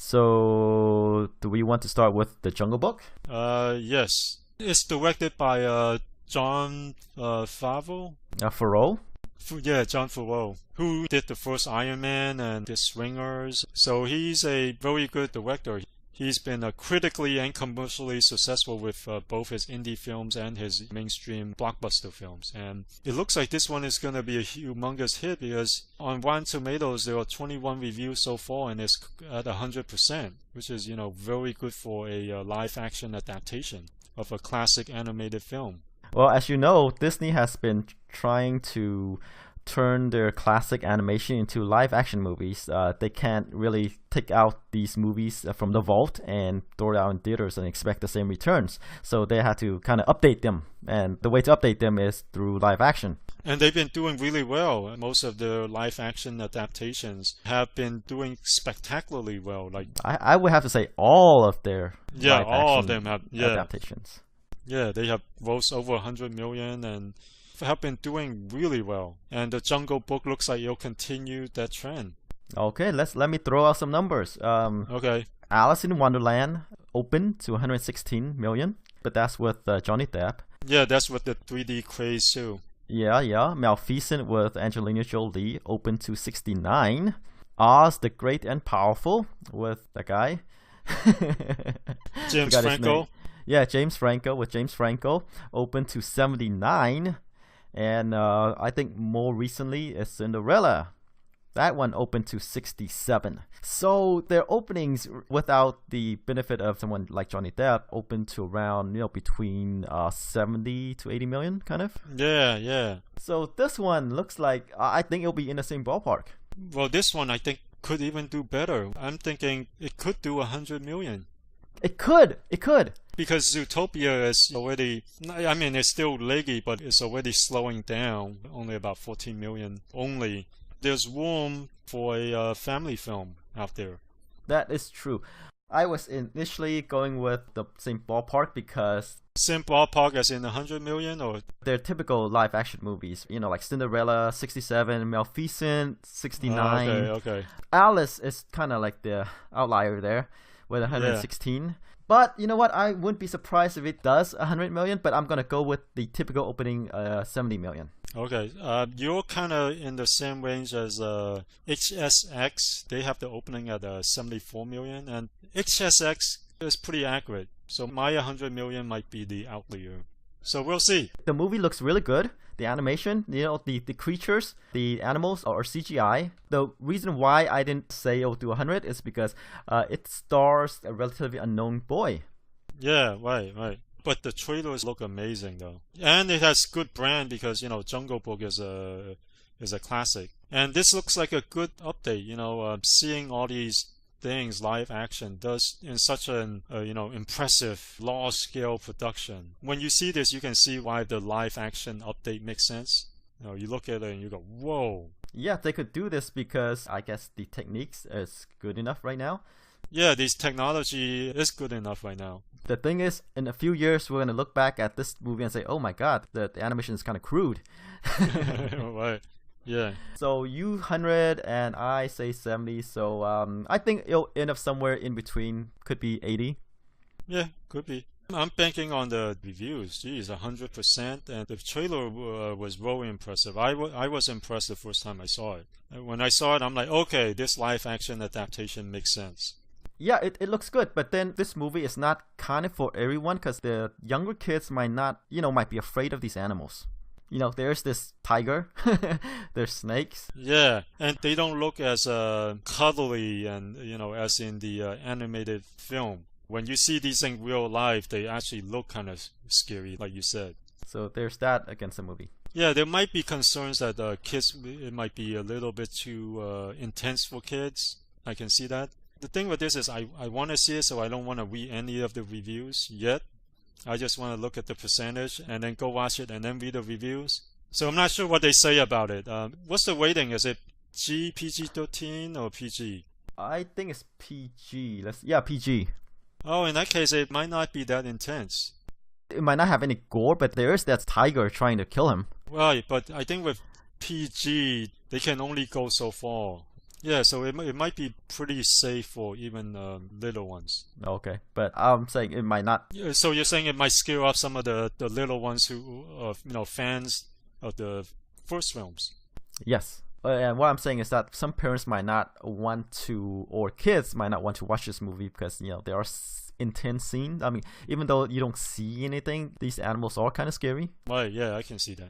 So, do we want to start with The Jungle Book? Yes. It's directed by John Favreau. Farrell? Yeah, John Favreau, who did the first Iron Man and the Swingers. So he's a very good director. He's been critically and commercially successful with both his indie films and his mainstream blockbuster films. And it looks like this one is going to be a humongous hit because on Rotten Tomatoes there are 21 reviews so far and it's at 100%, which is, very good for a live action adaptation of a classic animated film. Well, as you know, Disney has been trying to turn their classic animation into live action movies. They can't really take out these movies from the vault and throw it out in theaters and expect the same returns. So they had to kind of update them. And the way to update them is through live action. And they've been doing really well. Most of the live action adaptations have been doing spectacularly well. Like I would have to say all of their live all action of them have adaptations. Yeah, they have grossed over 100 million and have been doing really well. And The Jungle Book looks like it'll continue that trend. Okay, let me throw out some numbers. Okay. Alice in Wonderland opened to 116 million, but that's with Johnny Depp. Yeah, that's with the 3D craze too. Yeah. Maleficent with Angelina Jolie opened to 69. Oz the Great and Powerful with that guy. James Franco. Yeah, James Franco with James Franco opened to 79. And I think more recently is Cinderella. That one opened to 67. So their openings, without the benefit of someone like Johnny Depp, opened to around, between 70 to 80 million, kind of. Yeah. So this one looks like, I think it'll be in the same ballpark. Well, this one I think could even do better. I'm thinking it could do 100 million. It could. Because Zootopia is already, it's still leggy, but it's already slowing down. Only about 14 million only. There's room for a family film out there. That is true. I was initially going with the same ballpark because... Same ballpark as in 100 million? Or they're typical live action movies. Like Cinderella, 67, Maleficent, 69. Okay. Alice is kind of like the outlier there with 116. Yeah. But you know what? I wouldn't be surprised if it does 100 million, but I'm going to go with the typical opening 70 million. Okay. You're kind of in the same range as HSX. They have the opening at 74 million, and HSX is pretty accurate. So my 100 million might be the outlier. So we'll see. The movie looks really good. The animation, the creatures, the animals are CGI. The reason why I didn't say it'll do 100 is because it stars a relatively unknown boy. Yeah, right. But the trailers look amazing though. And it has good brand because, Jungle Book is a classic. And this looks like a good update, seeing all these things live action does in such an impressive large scale production. When you see this, you can see why the live action update makes sense. You look at it and you go, whoa. Yeah, they could do this because I guess the techniques is good enough right now. Yeah, this technology is good enough right now. The thing is, in a few years, we're going to look back at this movie and say, oh my god, the animation is kind of crude. Right. Yeah. So you 100 and I say 70. So I think it'll end up somewhere in between. Could be 80. Yeah, could be. I'm banking on the reviews. Geez, 100%. And the trailer was very impressive. I was impressed the first time I saw it. When I saw it, I'm like, okay, this live action adaptation makes sense. Yeah, it looks good. But then this movie is not kind of for everyone because the younger kids might be afraid of these animals. There's this tiger, there's snakes. Yeah, and they don't look as cuddly and, as in the animated film. When you see these in real life, they actually look kind of scary, like you said. So there's that against the movie. Yeah, there might be concerns that it might be a little bit too intense for kids. I can see that. The thing with this is I want to see it, so I don't want to read any of the reviews yet. I just want to look at the percentage and then go watch it and then read the reviews. So I'm not sure what they say about it. What's the rating? Is it PG-13 or PG? I think it's PG. PG. Oh, in that case, it might not be that intense. It might not have any gore, but there is that tiger trying to kill him. Right, but I think with PG, they can only go so far. Yeah, so it might be pretty safe for even little ones. Okay, but I'm saying it might not. Yeah, so you're saying it might scare off some of the little ones who, fans of the first films. Yes. And what I'm saying is that some parents might not want to, or kids might not want to watch this movie because, there are intense scenes. I mean, even though you don't see anything, these animals are kind of scary. Right, yeah, I can see that.